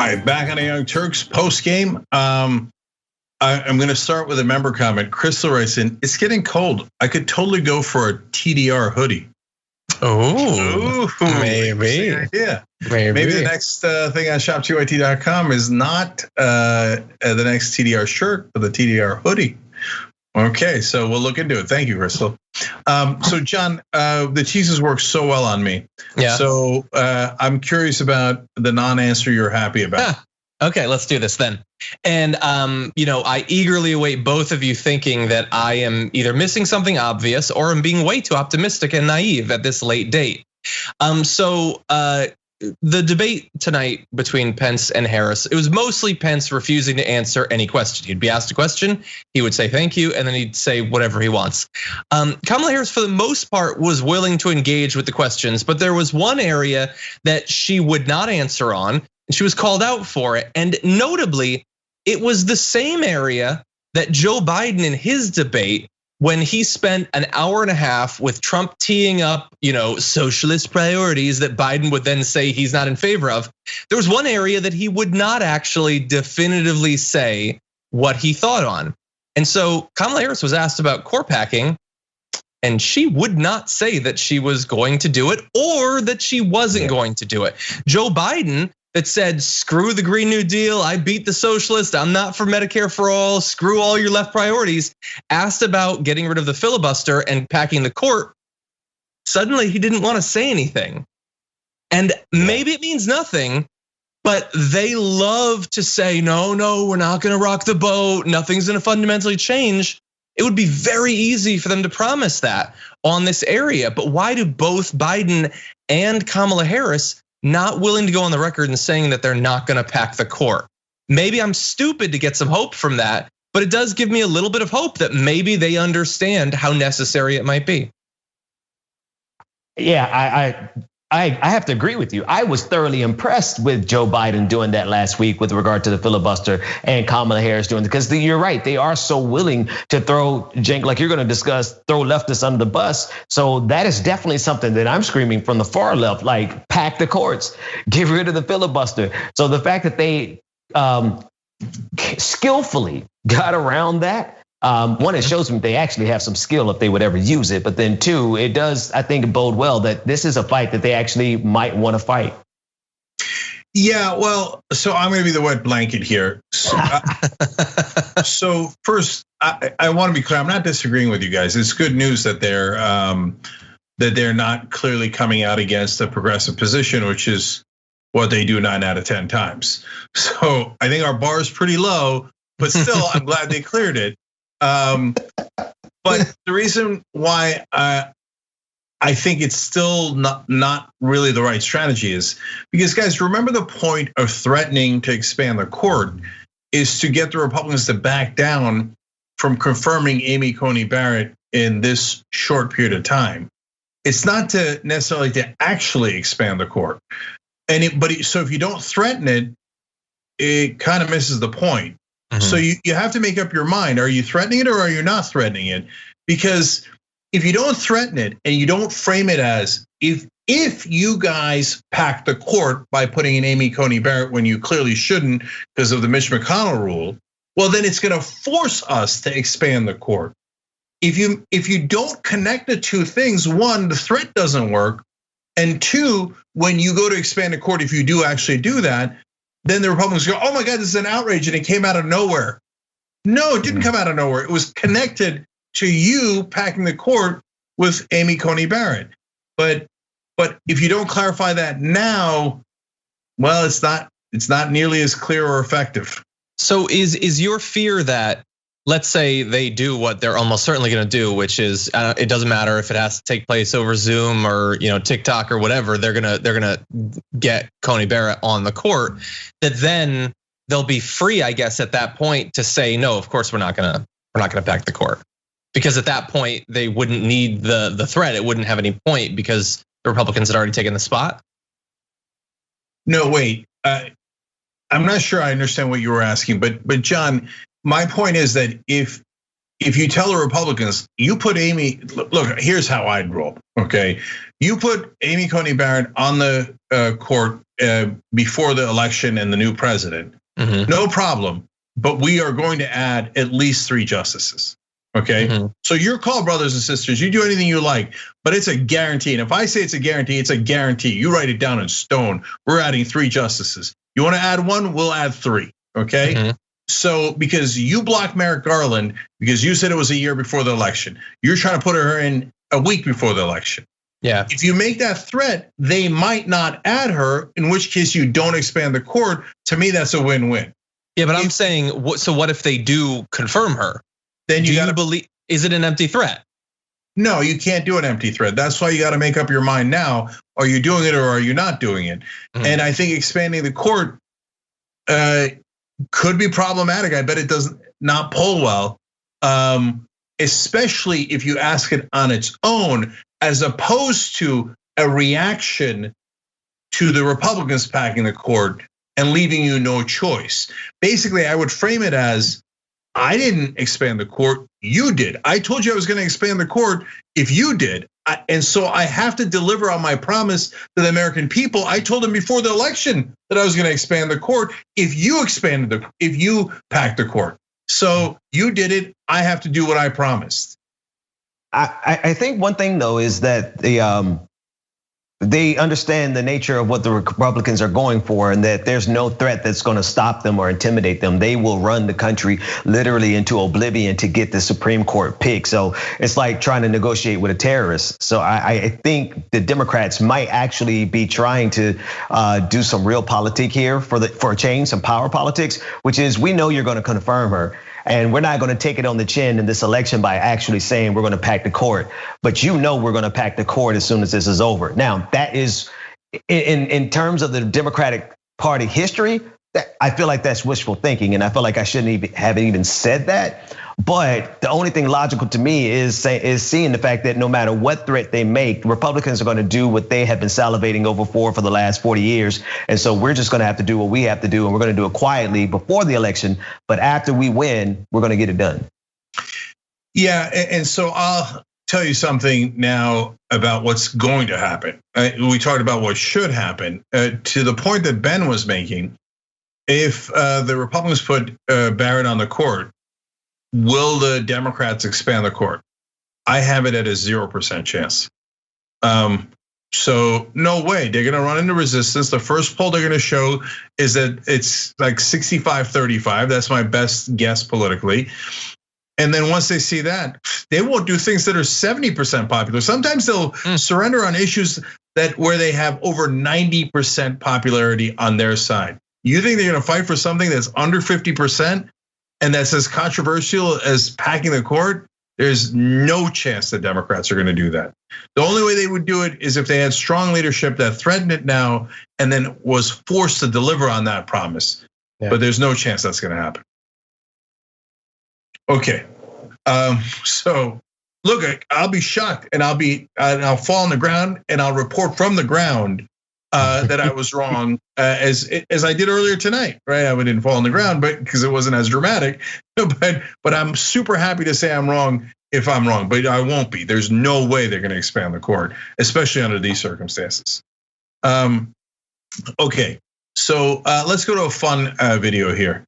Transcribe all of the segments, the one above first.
right, back on the Young Turks post game. I'm going to start with a member comment. Crystal writes in, it's getting cold. I could totally go for a TDR hoodie. Oh, maybe. Yeah, maybe the next thing on shop2it.com is not the next TDR shirt, but the TDR hoodie. Okay, so we'll look into it. Thank you, Crystal. So John, the cheeses work so well on me. Yeah. So I'm curious about the non-answer you're happy about. Okay, let's do this then. And I eagerly await both of you thinking that I am either missing something obvious or I'm being way too optimistic and naive at this late date. The debate tonight between Pence and Harris, it was mostly Pence refusing to answer any question. He'd be asked a question, he would say thank you, and then he'd say whatever he wants. Kamala Harris, for the most part, was willing to engage with the questions, but there was one area that she would not answer on, and she was called out for it. And notably, it was the same area that Joe Biden in his debate, when he spent an hour and a half with Trump teeing up, socialist priorities that Biden would then say he's not in favor of, there was one area that he would not actually definitively say what he thought on. And so Kamala Harris was asked about court packing, and she would not say that she was going to do it or that she wasn't going to do it. Joe Biden, that said, screw the Green New Deal, I beat the socialist, I'm not for Medicare for all, screw all your left priorities, asked about getting rid of the filibuster and packing the court, suddenly he didn't want to say anything. And maybe it means nothing, but they love to say, no, we're not gonna rock the boat, nothing's gonna fundamentally change. It would be very easy for them to promise that on this area, but why do both Biden and Kamala Harris not willing to go on the record and saying that they're not gonna pack the court? Maybe I'm stupid to get some hope from that, but it does give me a little bit of hope that maybe they understand how necessary it might be. Yeah, I have to agree with you. I was thoroughly impressed with Joe Biden doing that last week with regard to the filibuster and Kamala Harris doing it, because you're right, they are so willing to throw, Cenk, like you're gonna discuss, throw leftists under the bus. So that is definitely something that I'm screaming from the far left, like pack the courts, get rid of the filibuster. So the fact that they skillfully got around that, one, it shows me they actually have some skill if they would ever use it. But then two, it does, I think, bode well that this is a fight that they actually might want to fight. Yeah, well, so I'm going to be the wet blanket here. So first, I want to be clear. I'm not disagreeing with you guys. It's good news that they're not clearly coming out against a progressive position, which is what they do 9 out of 10 times. So I think our bar is pretty low, but still, I'm glad they cleared it. But the reason why I think it's still not really the right strategy is because, guys, remember the point of threatening to expand the court is to get the Republicans to back down from confirming Amy Coney Barrett in this short period of time. It's not to necessarily to actually expand the court. So if you don't threaten it, it kind of misses the point. So you have to make up your mind. Are you threatening it or are you not threatening it? Because if you don't threaten it and you don't frame it as if you guys pack the court by putting in Amy Coney Barrett when you clearly shouldn't because of the Mitch McConnell rule, well, then it's gonna force us to expand the court. If you don't connect the two things, one, the threat doesn't work. And two, when you go to expand the court, if you do actually do that, then the Republicans go, oh my God, this is an outrage, and it came out of nowhere. No, it didn't come out of nowhere. It was connected to you packing the court with Amy Coney Barrett. But if you don't clarify that now, well, it's not nearly as clear or effective. So is your fear that, let's say they do what they're almost certainly going to do, which is it doesn't matter if it has to take place over Zoom or TikTok or whatever, they're gonna get Coney Barrett on the court, that then they'll be free, I guess, at that point to say no, of course we're not gonna pack the court, because at that point they wouldn't need the threat, it wouldn't have any point because the Republicans had already taken the spot. No, wait, I'm not sure I understand what you were asking, but John, my point is that if if you tell the Republicans, you put Amy, look, here's how I'd roll, okay? You put Amy Coney Barrett on the court before the election and the new president, no problem, but we are going to add at least 3 justices, okay? So your call, brothers and sisters, you do anything you like, but it's a guarantee. And if I say it's a guarantee, it's a guarantee. You write it down in stone. We're adding 3 justices. You wanna add 1, we'll add 3, okay? So because you blocked Merrick Garland, because you said it was a year before the election, you're trying to put her in a week before the election. Yeah. If you make that threat, they might not add her, in which case you don't expand the court. To me, that's a win-win. Yeah, but I'm saying, so what if they do confirm her? Then you gotta believe, is it an empty threat? No, you can't do an empty threat. That's why you got to make up your mind now. Are you doing it or are you not doing it? And I think expanding the court could be problematic. I bet it does not poll well, especially if you ask it on its own, as opposed to a reaction to the Republicans packing the court and leaving you no choice. Basically, I would frame it as, I didn't expand the court, you did. I told you I was gonna expand the court if you did. And so I have to deliver on my promise to the American people. I told them before the election that I was gonna expand the court if you packed the court. So you did it, I have to do what I promised. I think one thing though is that they understand the nature of what the Republicans are going for, and that there's no threat that's going to stop them or intimidate them. They will run the country literally into oblivion to get the Supreme Court pick. So it's like trying to negotiate with a terrorist. So I think the Democrats might actually be trying to do some real politic here for a change, some power politics, which is, we know you're going to confirm her, and we're not going to take it on the chin in this election by actually saying we're going to pack the court. But you know we're going to pack the court as soon as this is over. Now, that is, in terms of the Democratic Party history, I feel like that's wishful thinking, and I feel like I shouldn't have even said that. But the only thing logical to me is seeing the fact that no matter what threat they make, Republicans are going to do what they have been salivating over for the last 40 years. And so we're just going to have to do what we have to do, and we're going to do it quietly before the election. But after we win, we're going to get it done. Yeah, and so I'll tell you something now about what's going to happen. We talked about what should happen. To the point that Ben was making, if the Republicans put Barrett on the court, will the Democrats expand the court? I have it at a 0% chance. So no way, they're gonna run into resistance. The first poll they're gonna show is that it's like 65-35. That's my best guess politically. And then once they see that, they won't do things that are 70% popular. Sometimes they'll surrender on issues where they have over 90% popularity on their side. You think they're gonna fight for something that's under 50%? And that's as controversial as packing the court? There's no chance that Democrats are gonna do that. The only way they would do it is if they had strong leadership that threatened it now and then was forced to deliver on that promise. Yeah. But there's no chance that's gonna happen. Okay, so look, I'll be shocked and I'll fall on the ground and I'll report from the ground that I was wrong, as I did earlier tonight, right? I didn't fall on the ground, but because it wasn't as dramatic. But I'm super happy to say I'm wrong if I'm wrong, but I won't be. There's no way they're going to expand the court, especially under these circumstances. Okay, so let's go to a fun video here.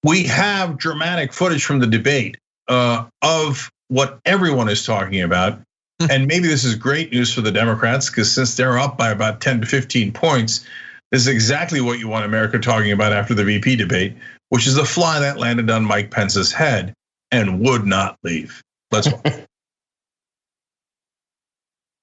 We have dramatic footage from the debate of what everyone is talking about. And maybe this is great news for the Democrats, because since they're up by about 10 to 15 points, this is exactly what you want America talking about after the VP debate, which is the fly that landed on Mike Pence's head and would not leave. Let's watch.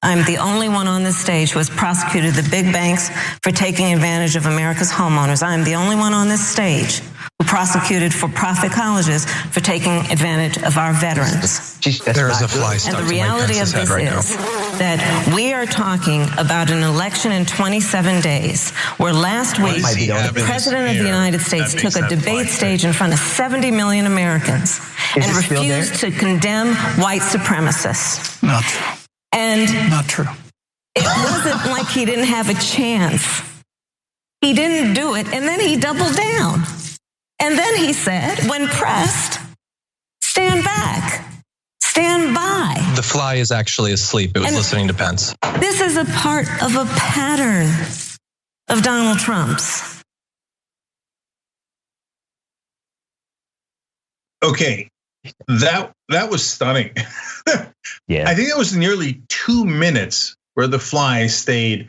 I'm the only one on this stage who has prosecuted the big banks for taking advantage of America's homeowners. I'm the only one on this stage who prosecuted for-profit colleges for taking advantage of our veterans. There is a fly stuck and the reality of this is that we are talking about an election in 27 days, where last week the President of the United States took a debate stage in front of 70 million Americans and refused to condemn white supremacists. Not true. And not true. It wasn't like he didn't have a chance. He didn't do it, and then he doubled down. And then he said, when pressed, stand back. Stand by. The fly is actually asleep. It was listening to Pence. This is a part of a pattern of Donald Trump's. Okay, that was stunning. Yeah, I think it was nearly 2 minutes where the fly stayed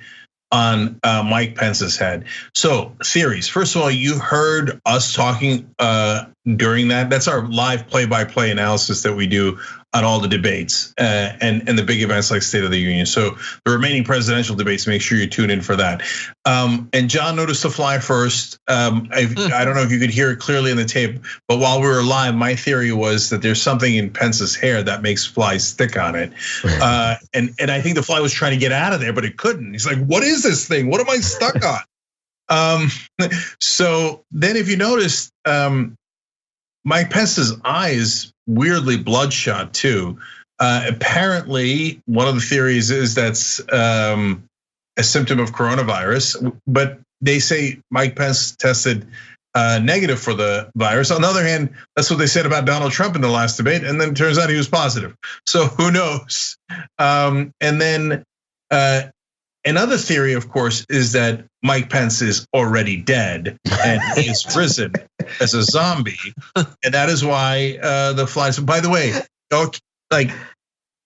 on Mike Pence's head. So theories. First of all, you heard us talking during that. That's our live play-by-play analysis that we do on all the debates and the big events like State of the Union. So the remaining presidential debates, make sure you tune in for that. And John noticed the fly first. I don't know if you could hear it clearly in the tape, but while we were live, my theory was that there's something in Pence's hair that makes flies stick on it. And I think the fly was trying to get out of there, but it couldn't. He's like, what is this thing? What am I stuck on? So then if you notice, Mike Pence's eyes weirdly bloodshot too. Apparently, one of the theories is that's a symptom of coronavirus, but they say Mike Pence tested negative for the virus. On the other hand, that's what they said about Donald Trump in the last debate, and then it turns out he was positive. So who knows? And then another theory, of course, is that Mike Pence is already dead and he is risen as a zombie, and that is why the flies. By the way, like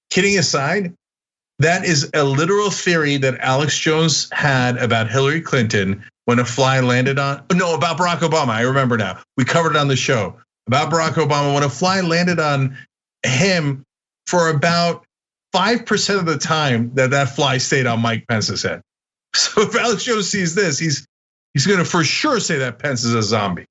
kidding aside, that is a literal theory that Alex Jones had about Hillary Clinton when a fly landed on. No, about Barack Obama. I remember now. We covered it on the show about Barack Obama when a fly landed on him for about 5% of the time that fly stayed on Mike Pence's head. So if Alex Jones sees this, he's going to for sure say that Pence is a zombie.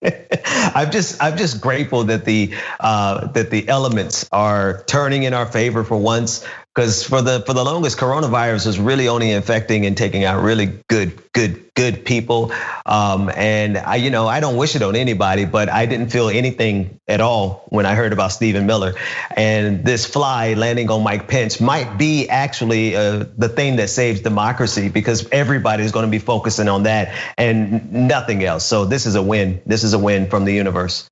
I'm just grateful that the elements are turning in our favor for once, because for the longest, coronavirus was really only infecting and taking out really good people. And I don't wish it on anybody, but I didn't feel anything at all when I heard about Stephen Miller. And this fly landing on Mike Pence might be actually the thing that saves democracy, because everybody's going to be focusing on that and nothing else. So this is a win. This is a win from the universe.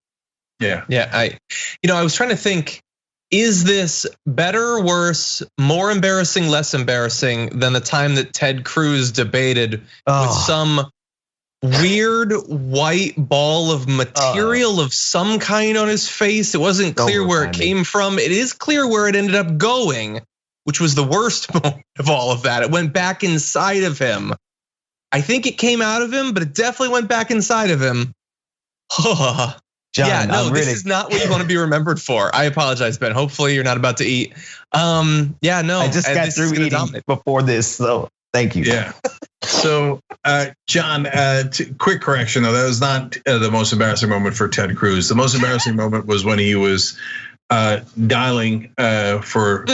Yeah. I was trying to think, is this better, worse, more embarrassing, less embarrassing than the time that Ted Cruz debated with some weird white ball of material of some kind on his face? It wasn't clear where it came from. It is clear where it ended up going, which was the worst moment of all of that. It went back inside of him. I think it came out of him, but it definitely went back inside of him. John, this is not what you want to be remembered for. I apologize, Ben. Hopefully you're not about to eat. I just got through eating before this, so thank you. Yeah. So, John, quick correction though, that was not the most embarrassing moment for Ted Cruz. The most embarrassing moment was when he was dialing for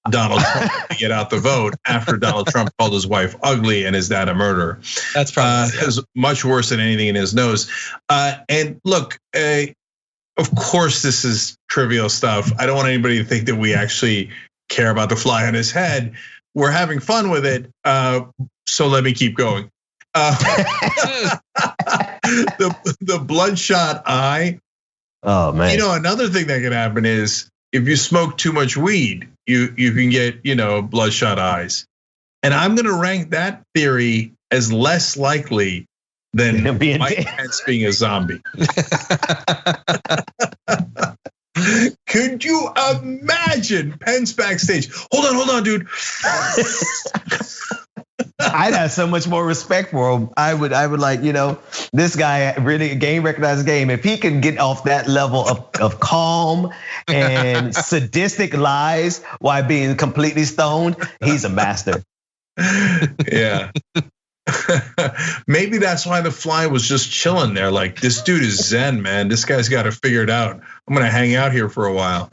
Donald Trump to get out the vote after Donald Trump called his wife ugly and his dad a murderer. That's probably is much worse than anything in his nose. And look, of course, this is trivial stuff. I don't want anybody to think that we actually care about the fly on his head. We're having fun with it, so let me keep going. The bloodshot eye. Oh man! Another thing that can happen is if you smoke too much weed, you can get bloodshot eyes, and I'm going to rank that theory as less likely than Mike Pence being a zombie. Could you imagine Pence backstage? Hold on, dude. I'd have so much more respect for him. I would like, this guy really recognizes the game. If he can get off that level of calm and sadistic lies while being completely stoned, he's a master. Yeah. Maybe that's why the fly was just chilling there. Like, this dude is zen, man. This guy's got to figure it out. I'm gonna hang out here for a while.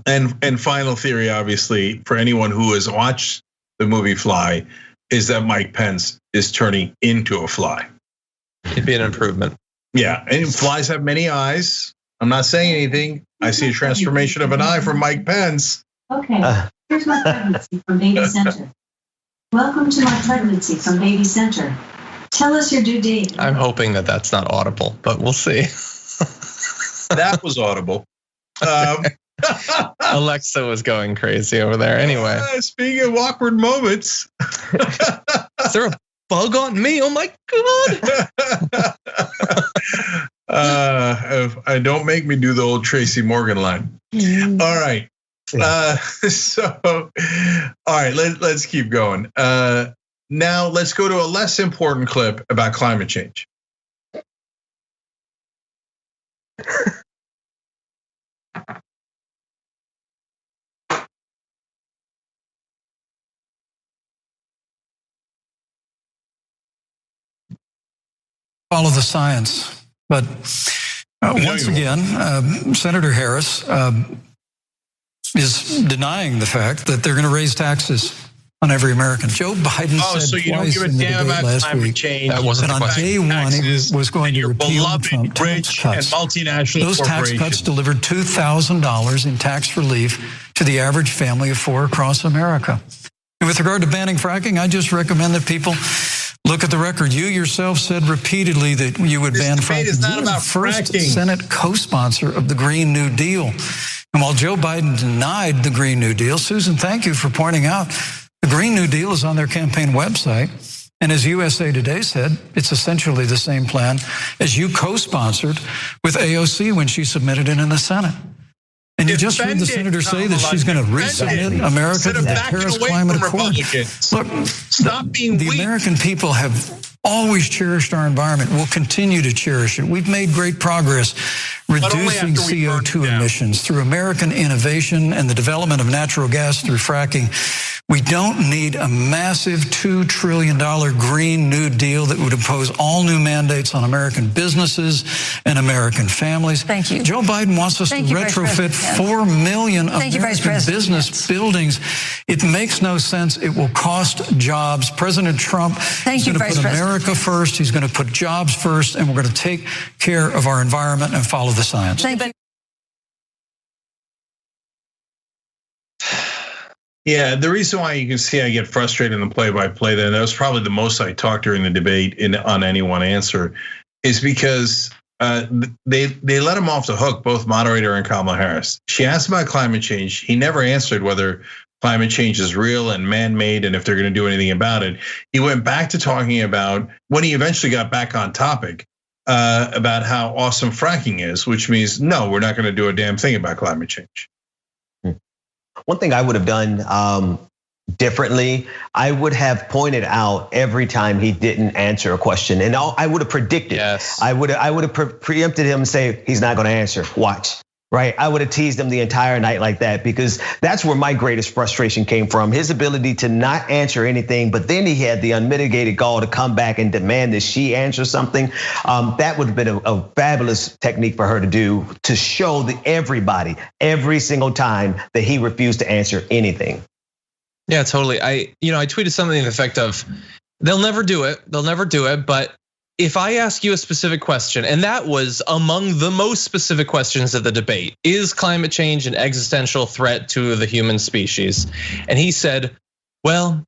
And final theory, obviously, for anyone who has watched the movie Fly, is that Mike Pence is turning into a fly. It'd be an improvement. Yeah, and flies have many eyes. I'm not saying anything. I see a transformation of an eye from Mike Pence. Okay, here's my pregnancy from Baby Center. Welcome to my pregnancy from Baby Center. Tell us your due date. I'm hoping that that's not audible, but we'll see. That was audible. Alexa was going crazy over there. Anyway, speaking of awkward moments, is there a bug on me? Oh my God! Don't make me do the old Tracy Morgan line. All right. All right. Let's keep going. Now let's go to a less important clip about climate change. Follow the science, but once again, Senator Harris is denying the fact that they're going to raise taxes on every American. Joe Biden said twice in the debate last week that on day one he was going to repeal Trump tax cuts. Those tax cuts delivered $2,000 in tax relief to the average family of four across America. And with regard to banning fracking, I just recommend that people look at the record. You yourself said repeatedly that you would ban fracking. It's not about first fracking. Senate co-sponsor of the Green New Deal. And while Joe Biden denied the Green New Deal, Susan, thank you for pointing out the Green New Deal is on their campaign website. And as USA Today said, it's essentially the same plan as you co-sponsored with AOC when she submitted it in the Senate. And you just heard the senator say that she's going to resubmit America to the Paris Climate Accord. Look, stop being the American people have always cherished our environment. We'll continue to cherish it. We've made great progress reducing CO2 emissions through American innovation and the development of natural gas through fracking. We don't need a massive $2 trillion Green New Deal that would impose all new mandates on American businesses and American families. Thank you. Joe Biden wants us to retrofit 4 million American business buildings. It makes no sense. It will cost jobs. President Trump is going to put America first. He's going to put jobs first, and we're going to take care of our environment and follow the science. Thank you. Yeah, the reason why you can see I get frustrated in the play-by-play, then that was probably the most I talked during the debate on any one answer, is because they let him off the hook, both moderator and Kamala Harris. She asked about climate change. He never answered whether climate change is real and man-made and if they're going to do anything about it. He went back to talking about, when he eventually got back on topic, about how awesome fracking is, which means, no, we're not going to do a damn thing about climate change. One thing I would have done differently, I would have pointed out every time he didn't answer a question, and I would have predicted. Yes. I would have preempted him and say he's not going to answer. Watch. Right, I would have teased him the entire night like that, because that's where my greatest frustration came from. His ability to not answer anything, but then he had the unmitigated gall to come back and demand that she answer something. That would have been a fabulous technique for her to do, to show everybody every single time that he refused to answer anything. Yeah, totally. I tweeted something to the effect of, they'll never do it. They'll never do it, but if I ask you a specific question, and that was among the most specific questions of the debate, is climate change an existential threat to the human species? And he said, well,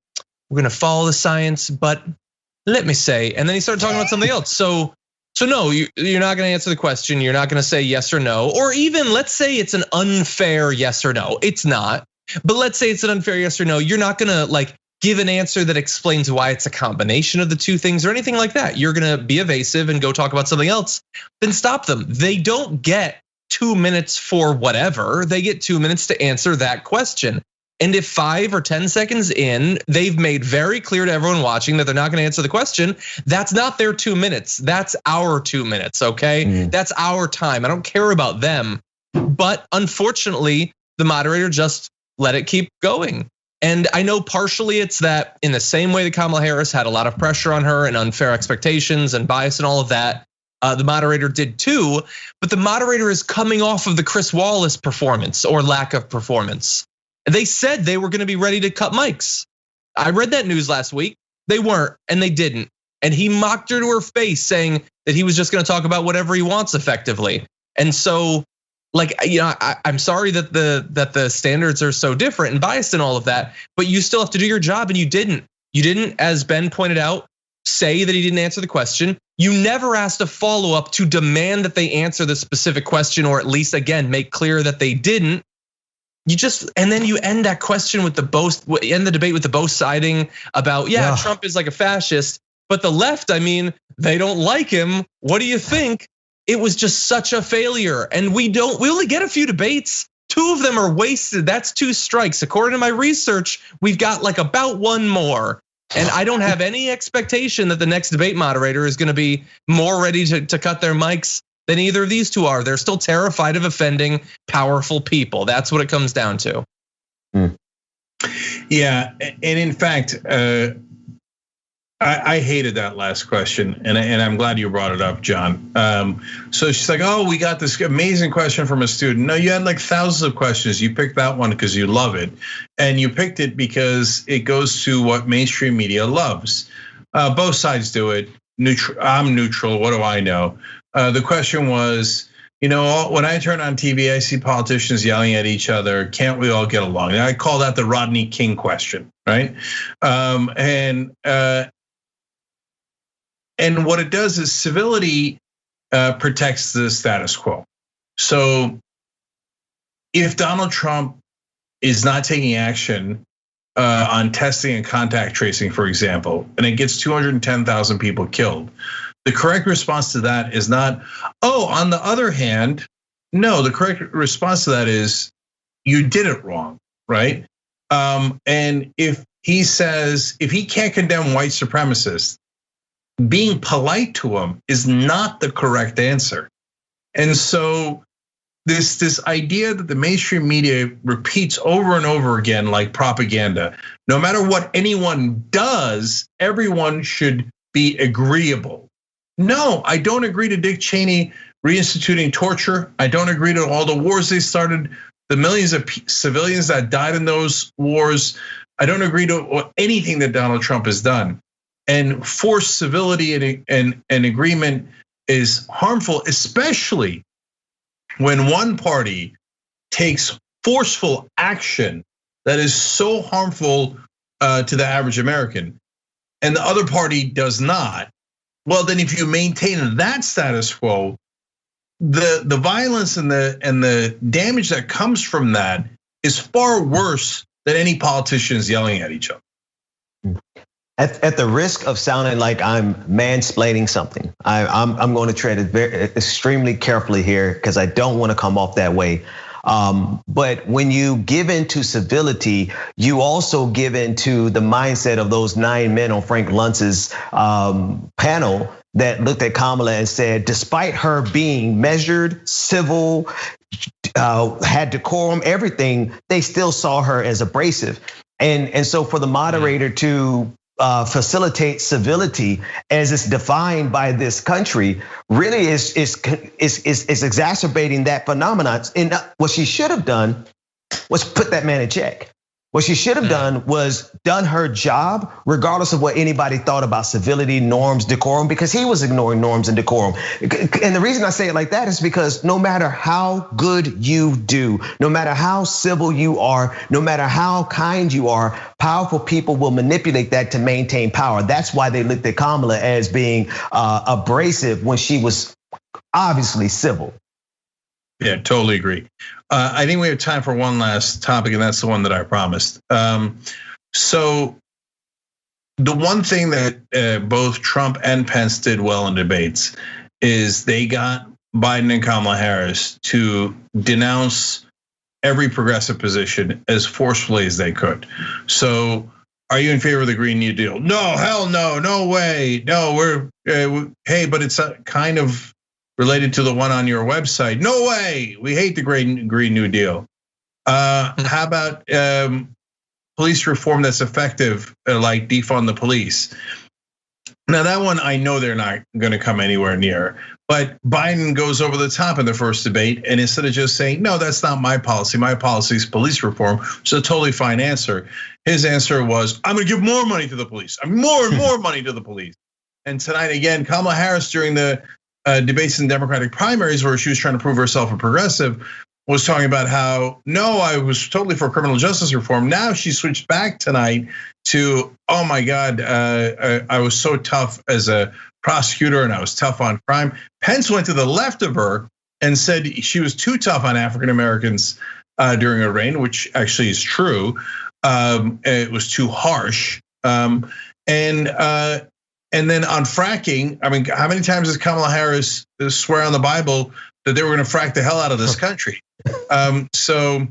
we're gonna follow the science, but let me say, and then he started talking about something else. So no, you're not gonna answer the question. You're not gonna say yes or no, or even let's say it's an unfair yes or no. It's not, but let's say it's an unfair yes or no. You're not gonna give an answer that explains why it's a combination of the two things or anything like that. You're gonna be evasive and go talk about something else, then stop them. They don't get 2 minutes for whatever, they get 2 minutes to answer that question. And if 5 or 10 seconds in, they've made very clear to everyone watching that they're not gonna answer the question, that's not their 2 minutes, that's our 2 minutes, okay? That's our time, I don't care about them. But unfortunately, the moderator just let it keep going. And I know partially it's that in the same way that Kamala Harris had a lot of pressure on her and unfair expectations and bias and all of that, the moderator did too, but the moderator is coming off of the Chris Wallace performance or lack of performance. They said they were gonna be ready to cut mics. I read that news last week, they weren't and they didn't. And he mocked her to her face saying that he was just gonna talk about whatever he wants effectively. And so, I'm sorry that the standards are so different and biased and all of that, but you still have to do your job, and you didn't. You didn't, as Ben pointed out, say that he didn't answer the question. You never asked a follow-up to demand that they answer the specific question, or at least again, make clear that they didn't. And then you end that question with end the debate with the both siding about, Trump is like a fascist, but the left, I mean, they don't like him. What do you think? It was just such a failure. And we only get a few debates. 2 of them are wasted. That's 2 strikes. According to my research, we've got like about 1 more. And I don't have any expectation that the next debate moderator is gonna be more ready to cut their mics than either of these 2 are. They're still terrified of offending powerful people. That's what it comes down to. Yeah, and in fact, I hated that last question, and I'm glad you brought it up, John. So she's like, "Oh, we got this amazing question from a student." No, you had like thousands of questions. You picked that one because you love it, and you picked it because it goes to what mainstream media loves. Both sides do it. I'm neutral. What do I know? The question was, when I turn on TV, I see politicians yelling at each other. Can't we all get along? And I call that the Rodney King question, right? And what it does is civility protects the status quo. So if Donald Trump is not taking action on testing and contact tracing, for example, and it gets 210,000 people killed, the correct response to that is not, on the other hand, no, the correct response to that is you did it wrong, right? And if he can't condemn white supremacists, being polite to him is not the correct answer. And so this idea that the mainstream media repeats over and over again like propaganda, no matter what anyone does, everyone should be agreeable. No, I don't agree to Dick Cheney reinstituting torture. I don't agree to all the wars they started, the millions of civilians that died in those wars. I don't agree to anything that Donald Trump has done. And forced civility and agreement is harmful, especially when one party takes forceful action that is so harmful to the average American, and the other party does not. Well, then if you maintain that status quo, the violence and the damage that comes from that is far worse than any politicians yelling at each other. At the risk of sounding like I'm mansplaining something, I'm going to tread it extremely carefully here because I don't want to come off that way. But when you give into civility, you also give into the mindset of those 9 men on Frank Luntz's panel that looked at Kamala and said, despite her being measured, civil, had decorum, everything, they still saw her as abrasive. And so for the moderator to facilitate civility as it's defined by this country really is exacerbating that phenomenon. And what she should have done was put that man in check. What she should have done was done her job, regardless of what anybody thought about civility, norms, decorum, because he was ignoring norms and decorum. And the reason I say it like that is because no matter how good you do, no matter how civil you are, no matter how kind you are, powerful people will manipulate that to maintain power. That's why they looked at Kamala as being abrasive when she was obviously civil. Yeah, totally agree. I think we have time for one last topic, and that's the one that I promised. So the one thing that both Trump and Pence did well in debates is they got Biden and Kamala Harris to denounce every progressive position as forcefully as they could. So are you in favor of the Green New Deal? No, hell no, no way. No, hey, but it's kind of related to the one on your website. No way, we hate the Green New Deal. How about police reform that's effective, like defund the police? Now that one, I know they're not gonna come anywhere near, but Biden goes over the top in the first debate, and instead of just saying, no, that's not my policy is police reform, which is a totally fine answer. His answer was, I'm gonna give more money to the police, more and more money to the police. And tonight again, Kamala Harris during the debates in Democratic primaries where she was trying to prove herself a progressive, was talking about how, no, I was totally for criminal justice reform. Now she switched back tonight to, oh my God, I was so tough as a prosecutor and I was tough on crime. Pence went to the left of her and said she was too tough on African Americans during her reign, which actually is true. It was too harsh. And then on fracking, I mean, how many times does Kamala Harris swear on the Bible that they were going to frack the hell out of this country? So,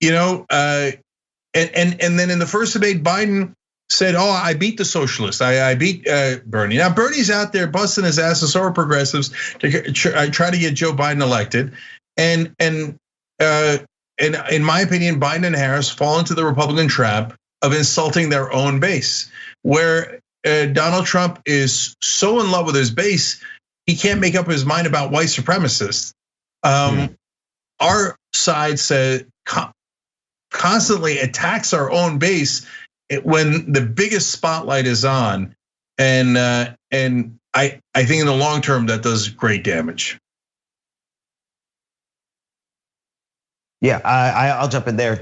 you know, and then in the first debate, Biden said, "Oh, I beat the socialists. I beat Bernie." Now Bernie's out there busting his ass, and so are progressives to try to get Joe Biden elected. And in my opinion, Biden and Harris fall into the Republican trap of insulting their own base, where Donald Trump is so in love with his base, he can't make up his mind about white supremacists. Our side constantly attacks our own base when the biggest spotlight is on, and I think in the long term that does great damage. Yeah, I'll jump in there.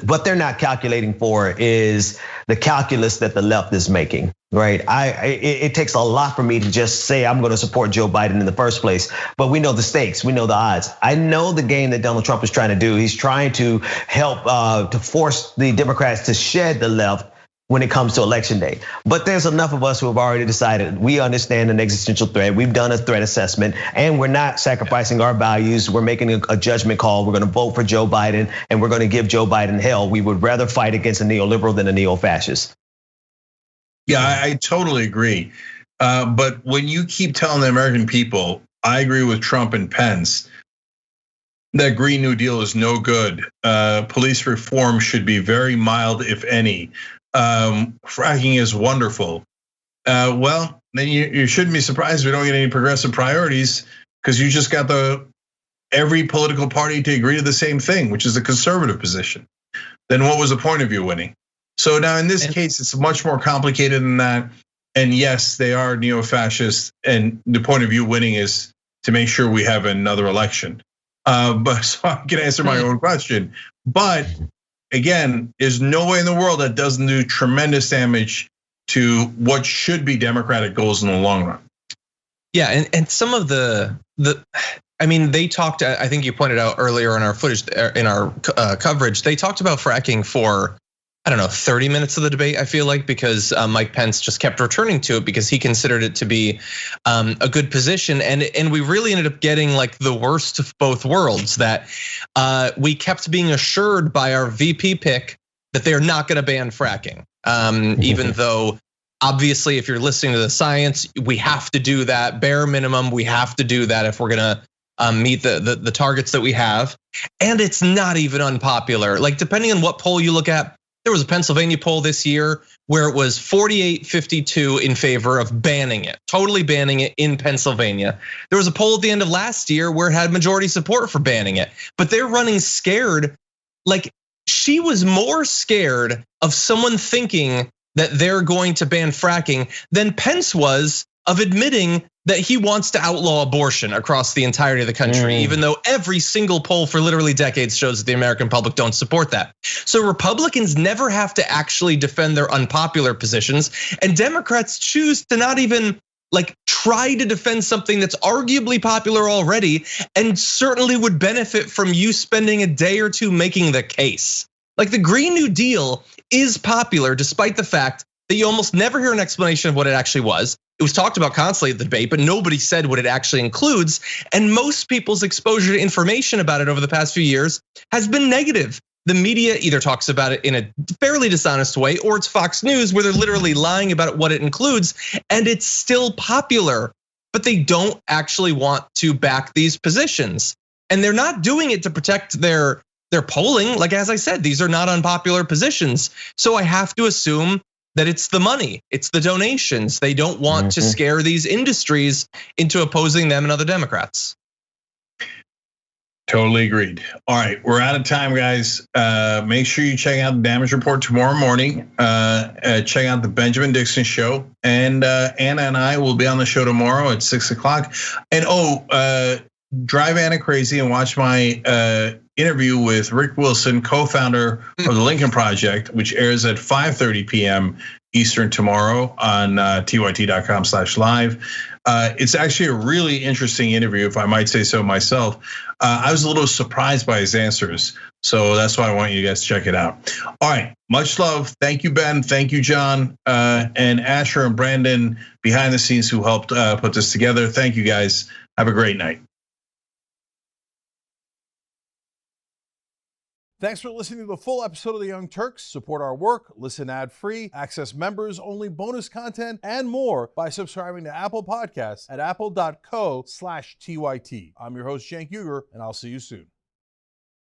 What they're not calculating for is the calculus that the left is making, right? It takes a lot for me to just say I'm going to support Joe Biden in the first place, but we know the stakes, we know the odds. I know the game that Donald Trump is trying to do. He's trying to help to force the Democrats to shed the left when it comes to election day. But there's enough of us who have already decided we understand an existential threat. We've done a threat assessment and we're not sacrificing our values. We're making a judgment call. We're gonna vote for Joe Biden and we're gonna give Joe Biden hell. We would rather fight against a neoliberal than a neo-fascist. Yeah, I totally agree. But when you keep telling the American people, I agree with Trump and Pence, that Green New Deal is no good. Police reform should be very mild, if any. Fracking is wonderful. Well, then you shouldn't be surprised we don't get any progressive priorities, because you just got every political party to agree to the same thing, which is a conservative position. Then what was the point of you winning? So now in this case, it's much more complicated than that. And yes, they are neo-fascists, and the point of you winning is to make sure we have another election. But so I can answer my own question. But again, there's no way in the world that doesn't do tremendous damage to what should be Democratic goals in the long run. Yeah, and some of I mean, they talked. I think you pointed out earlier in our footage, in our coverage, they talked about fracking for, I don't know, 30 minutes of the debate, I feel like, because Mike Pence just kept returning to it because he considered it to be a good position. And we really ended up getting like the worst of both worlds, that we kept being assured by our VP pick that they're not gonna ban fracking. Even though obviously if you're listening to the science, we have to do that, bare minimum, we have to do that if we're gonna meet the targets that we have. And it's not even unpopular. Like depending on what poll you look at, there was a Pennsylvania poll this year where it was 48-52 in favor of banning it, totally banning it in Pennsylvania. There was a poll at the end of last year where it had majority support for banning it, but they're running scared. Like she was more scared of someone thinking that they're going to ban fracking than Pence was of admitting that he wants to outlaw abortion across the entirety of the country, even though every single poll for literally decades shows that the American public don't support that. So Republicans never have to actually defend their unpopular positions, and Democrats choose to not even like try to defend something that's arguably popular already and certainly would benefit from you spending a day or two making the case. Like the Green New Deal is popular despite the fact that you almost never hear an explanation of what it actually was. It was talked about constantly at the debate, but nobody said what it actually includes. And most people's exposure to information about it over the past few years has been negative. The media either talks about it in a fairly dishonest way, or it's Fox News where they're literally lying about what it includes, and it's still popular, but they don't actually want to back these positions. And they're not doing it to protect their polling. Like, as I said, these are not unpopular positions. So I have to assume that it's the money, it's the donations. They don't want to scare these industries into opposing them and other Democrats. Totally agreed. All right, we're out of time, guys. Make sure you check out the damage report tomorrow morning. Check out the Benjamin Dixon show, and Anna and I will be on the show tomorrow at 6 o'clock. And Drive Anna crazy and watch my interview with Rick Wilson, co-founder of the Lincoln Project, which airs at 5:30 p.m. Eastern tomorrow on tyt.com/live. It's actually a really interesting interview, if I might say so myself. I was a little surprised by his answers, so that's why I want you guys to check it out. All right, much love. Thank you, Ben. Thank you, John, and Asher and Brandon behind the scenes who helped put this together. Thank you, guys. Have a great night. Thanks for listening to the full episode of The Young Turks. Support our work, listen ad-free, access members-only bonus content, and more by subscribing to Apple Podcasts at apple.co/TYT. I'm your host, Cenk Uygur, and I'll see you soon.